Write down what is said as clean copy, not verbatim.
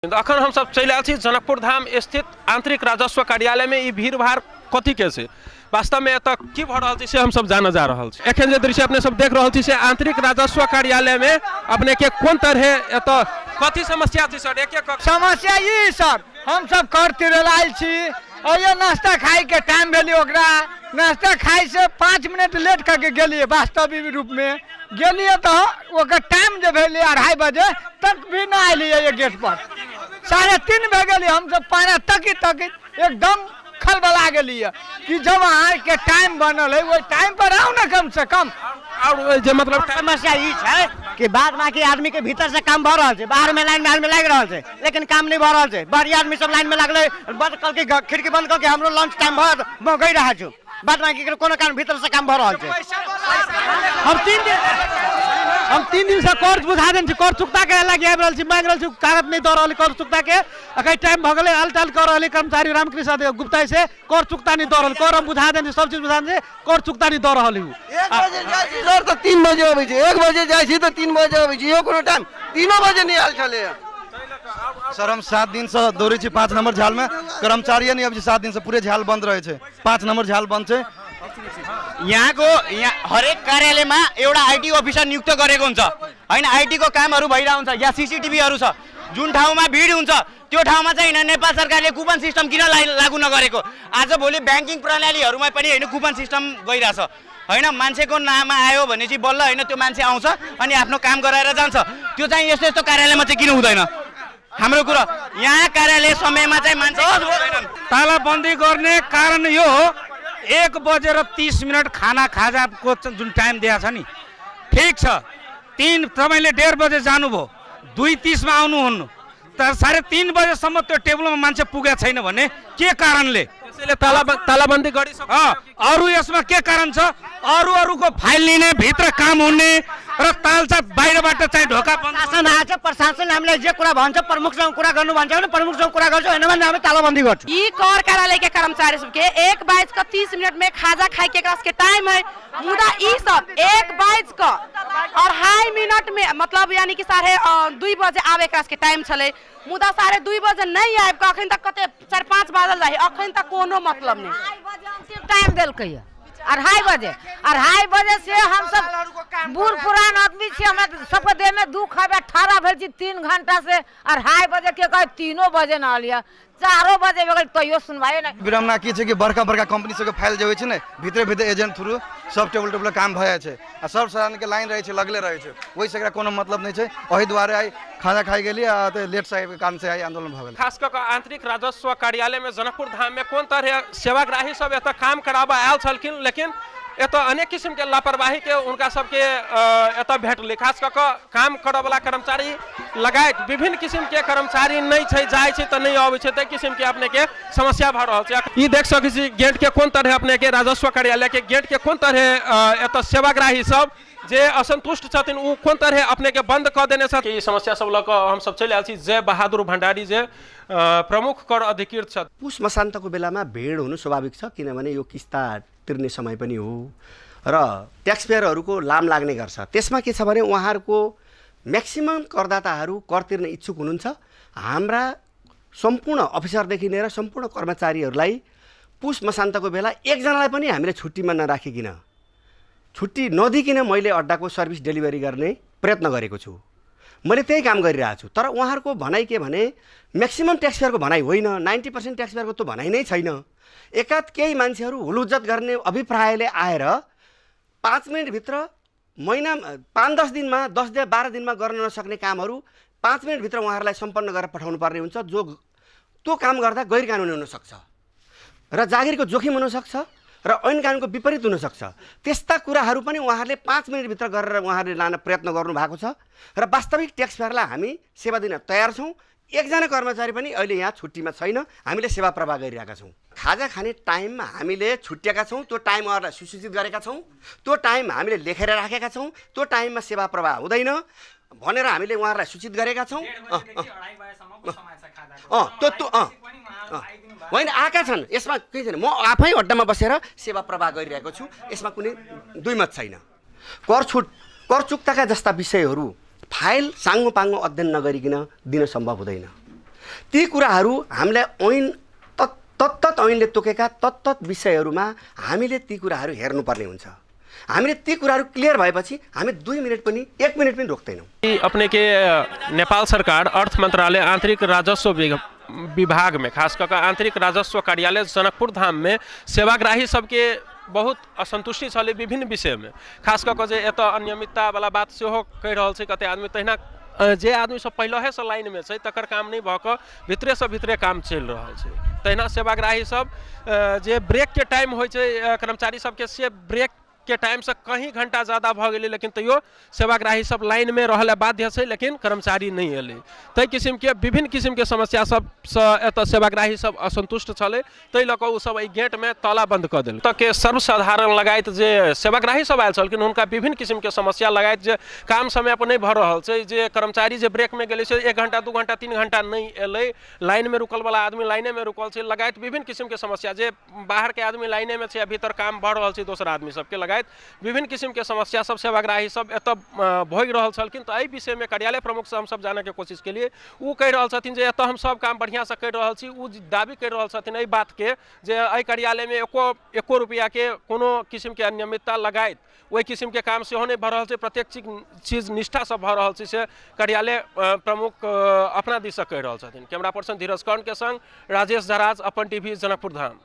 अखन हम सब चल आयल छी जनकपुर धाम स्थित आंतरिक राजस्व कार्यालय में। ई भीड़ भाड़ कथी के छै, वास्तव में एतऽ की भ रहल छै से हम सब जान जा रहल छी। एखन जे दृश्य अपने सब देख रहल छी से आंतरिक राजस्व कार्यालय में अपने के कोन तरह एतऽ कथी समस्या छै सर? एक एक समस्या ई सर, हम सब कर तिरल आयल छी और ये नाश्ता खाए के टाइम भेली, ओकरा नाश्ता खाए से 5 मिनट लेट करके गेलिए। वास्तविक रूप में गेलिए तो ओकर टाइम जो भेली 2:30 बजे तक भी ना आइलिए। ये गेट पर 3:30 बजे गेली, हम सब पाना तकी एकदम खलबला गेलिए कि जब आए के टाइम बनल है वही टाइम पर आओ ना कम से कम। और जे मतलब समस्या ई छै कि बाद बाकी आदमी के भीतर से काम भ रहल छै, बाहर में लाइन में लाग रहल छै लेकिन काम नहीं भ रहल छै। बड़ी आदमी सब लाइन में लागले, बंद करके खिड़की बंद करके हमरो लंच टाइम भ गई रहा छै। बाद बाकी के कोनो कारण भीतर से काम भ रहल छै। हम 3 दिन से कर बुझा देन छी, कर चुकता के लगे आबि रहल छी, मांग रहल छी, कागज नहीं द रहल कर चुकता के। अखै टाइम भ गेलै, अलटल कर रहल कर्मचारी रामकृष्ण देव गुप्ता से कर चुकता नहीं द रहल। कर हम बुझा देन छी, सब चीज बुझा देन छी, कर चुकता नहीं द रहल हूं। 1 बजे जाय छी सर तो 3 बजे आबै छी, 1 बजे जाय छी तो 3 बजे आबै छी। यो कोनो टाइम 3 बजे नहीं आयल छले सर। हम 7 दिन से दौड़े छी 5 नंबर झाल में, कर्मचारी नहीं अब 7 दिन से पूरे झाल बंद रहे छे। 5 नंबर झाल बंद छे। यहाँ हरेक कार्यालय में एउटा आईटी अफिसर नियुक्त गरेको हुन्छ हैन। आईटी को कामहरु भइरा हुन्छ, या सीसीटीभीहरु छ। जुन ठाउँमा भिड हुन्छ त्यो ठाउँमा चाहिँ हैन नेपाल सरकारले कुपन सिस्टम किन लागू नगरेको? आज भोलि बैंकिङ प्रणालीहरुमा पनि हैन कुपन सिस्टम गइराछ हैन। मान्छेको नाममा आयो भने चाहिँ बल्ल हैन त्यो मान्छे आउँछ अनि आफ्नो काम गराएर जान्छ। त्यो चाहिँ यस्तो यस्तो कार्यालयमा चाहिँ किन हुँदैन? हाम्रो कुरा यहाँ कार्यालय समयमा चाहिँ मान्छे हुँदैन। तालाबन्दी गर्ने कारण यो हो, 1:30 खाना खाजाको जुन टाइम दिएको छ नि, ठीक छ। 3 तपाईले 1:30 बजे जानुभयो, 2:30 मा आउनुहुन्न, तर 3:30 बजेसम्म त्यो टेबलमा मान्छे पुगेको छैन भने के कारणले? त्यसैले तालाबन्दी गरिसक्यो। अरू यसमा के कारण छ? अरूको फाइल लिने, भित्र काम हुने र तालचा बाहिरबाट चाहिँ ढोका बन्द। शासन आछ, प्रशासन हामीले जे कुरा भन्छ प्रमुखसँग कुरा गर्नु भन्छ भने प्रमुखसँग कुरा गर्छौँ, हैन भने हामी तालाबन्दी गर्छौँ। ई कर कार्यालय के कर्मचारी सबके 1:30 में खाजा खाए के के टाइम है, मुदा ई सब 1:22 और 2.5 मिनट में मतलब यानी कि 2:30 बजे आवे के टाइम छले, मुदा 2:30 बजे नहीं आबि के अखन तक कते 4-5 बाजल रही, अखन तक कोनो मतलब नहीं। टाइम देलकै 2:30 बजे से हम सब बूढ़ पुरान आदमी छी, हमरा सबके देह में दुख है। 18 भेल छी 3 घंटा से 2:30 बजे के कहे 3 बजे न आलिया, 4 बजे हो गेल तैयो सुनवाई नहीं। विडम्बना की छै कि बड़का बड़का कंपनी सबके फाइल जे होइ छै ने, भीतर एजेंट थ्रू सब टेबल काम भए छै आ सब साधारण के लाइन रहे छै, लगले रहे छै। ओहि से एकरा कोनो मतलब नहीं छै। ओहि द्वारे आई खाना खाई गेली आ त लेट से के कारण से आई आंदोलन भ गेल। खास कर आंतरिक राजस्व कार्यालय में जनकपुर धाम में कोन तरह सेवाग्राही सब एतऽ काम कराबा आयल छलखिन, लेकिन एतऽ अनेक किस्म के लापरवाही के उनका सबके एतऽ भेटलै। खास कऽ काम करऽ वाला कर्मचारी लगायत विभिन्न किस्म के कर्मचारी नहीं छै, जाय छै तऽ नहीं आबै छै, तै किस्म के अपने के समस्या भऽ रहल छै। ई देख सकै छी गेट के कोन तरह अपने के राजस्व कार्यालय के गेट के कोन तरह एतऽ सेवाग्राही सब जे असंतुष्ट छथिन उ कोन तरह अपने के बंद कऽ देने छथिन। ई समस्या सब लऽ कऽ हम सब चलि आयल छी। जय बहादुर भण्डारी जे प्रमुख कर अधिकृत छथि। पुस मसान्तको बेलामा भिड हुनु स्वाभाविक छ, किनभने यो किस्ता तिर्ने समय पनि हो र ट्याक्स पेयरहरूको लाम लाग्ने गर्छ। त्यसमा के छ भने उहाँहरूको म्याक्सिमम करदाताहरू कर तिर्न इच्छुक हुनुहुन्छ। हाम्रा सम्पूर्ण अफिसरदेखि लिएर सम्पूर्ण कर्मचारीहरूलाई पुस मसान्तको बेला एकजनालाई पनि हामीले छुट्टीमा नराखिकन, छुट्टी नदिकन मैले अड्डाको सर्भिस डेलिभरी गर्ने प्रयत्न गरेको छु। मैले त्यही काम गरिरहेको छु। तर उहाँहरूको भनाइ के भने म्याक्सिमम ट्याक्स पेयरको भनाइ होइन, 90% ट्याक्स पेयरको त भनाइ नै छैन। एकाध केही मान्छेहरू हुलुज्जत गर्ने अभिप्रायले आएर 5 मिनटभित्र महिना 5-10 दिनमा 10-12 दिनमा गर्न नसक्ने कामहरू 5 मिनटभित्र उहाँहरूलाई सम्पन्न गरेर पठाउनु पर्ने हुन्छ, जो त्यो काम गर्दा गैर कानुनी हुनसक्छ र जागिरको जोखिम हुनसक्छ र ऐन कानुनको विपरीत हुनसक्छ। त्यस्ता कुराहरू पनि उहाँहरूले 5 मिनटभित्र गरेर उहाँहरूले लान प्रयत्न गर्नु भएको छ र वास्तविक ट्याक्स पेयरलाई हामी सेवा दिन तयार छौँ। एकजना कर्मचारी पनि अहिले यहाँ छुट्टीमा छैन, हामीले सेवा प्रवाह गरिरहेका छौँ। खाजा खाने टाइममा हामीले छुट्याएका छौँ, त्यो टाइम उहाँहरूलाई सुसूचित गरेका छौँ, त्यो टाइम हामीले लेखेर राखेका छौँ, त्यो टाइममा सेवा प्रवाह हुँदैन भनेर हामीले उहाँहरूलाई सूचित गरेका छौँ। होइन आएका छन्, यसमा केही छैन। म आफै अड्डामा बसेर सेवा प्रवाह गरिरहेको छु, यसमा कुनै दुईमत छैन। कर चुक्ताका जस्ता विषयहरू फाइल साङ्गो पाङ्गो अध्ययन नगरिकन दिन सम्भव हुँदैन। ती कुराहरू हामीलाई ऐन तत्त ऐनले तोकेका तत्त विषयहरूमा हामीले ती कुराहरू हेर्नुपर्ने हुन्छ। हामीले ती कुराहरू क्लियर भएपछि हामी 2 मिनट पनि 1 मिनट पनि रोक्दैनौँ। अपने के नेपाल सरकार अर्थ मंत्रालय आंतरिक राजस्व विभाग में खास करके आंतरिक राजस्व कार्यालय जनकपुर धाम में सेवाग्राही सबके बहुत असंतुष्टि चले विभिन्न विषय में, खास करके जे एत अनियमितता वाला बात से कह रहा है। कते आदमी तहिना जे आदमी सब पहले से लाइन में तकर काम नहीं भक भितरे से भितरे काम चल रहा है। तहिना सेवाग्राही सब जे ब्रेक के टाइम हो कर्मचारी सबके से ब्रेक के टाइम से कहीं घंटा ज़्यादा भ गए, लेकिन तैयो सेवाग्राही सब लाइन में रहले बाध्य है, लेकिन कर्मचारी नहीं एले। तै किस्म के विभिन्न किस्म के समस्या सब एत सेवाग्राही सब असंतुष्ट चले, तै लक उ सब गेट में ताला बंद कर दिल। तक के सर्वसाधारण लगायत जे सेवाग्राही सब आयल छलखिन हुनका विभिन्न किस्म के समस्या लगायत जे काम समय पर नहीं भ रहल छै, जे कर्मचारी जे ब्रेक में गेले 1 घंटा 2 घंटा 3 घंटा नहीं एले, लाइन में रुकल वाला आदमी लाइने में रुकल छै, लगायत विभिन्न किस्म के समस्या जे बाहर के आदमी लाइने में छै, भीतर काम भ रहल छै दोसर आदमी सबके लगायत विभिन्न किस्म के समस्या सब सेवाग्राही सब एत भोग रहल छलखिन। तो एहि विषय में कार्यालय प्रमुख से हम सब जाने के कोशिश के लिए उ कह रहल छथिन जे एत हम सब काम बढ़िया से कर रहल छी। उ दावी कर रहल छथिन एहि बात के जे एहि कार्यालय में एको रुपया के कोनो किस्म के अनियमितता लगायत वही किस्म के काम सेहो नहीं भ रहल छै, प्रत्येक चीज निष्ठा से भ रहल छै से कार्यालय प्रमुख अपना दिस से कह रहल छथिन। कैमरा पर्सन धीरज कर्ण के संग राजेश धराज, अपन टीवी, जनकपुर धाम।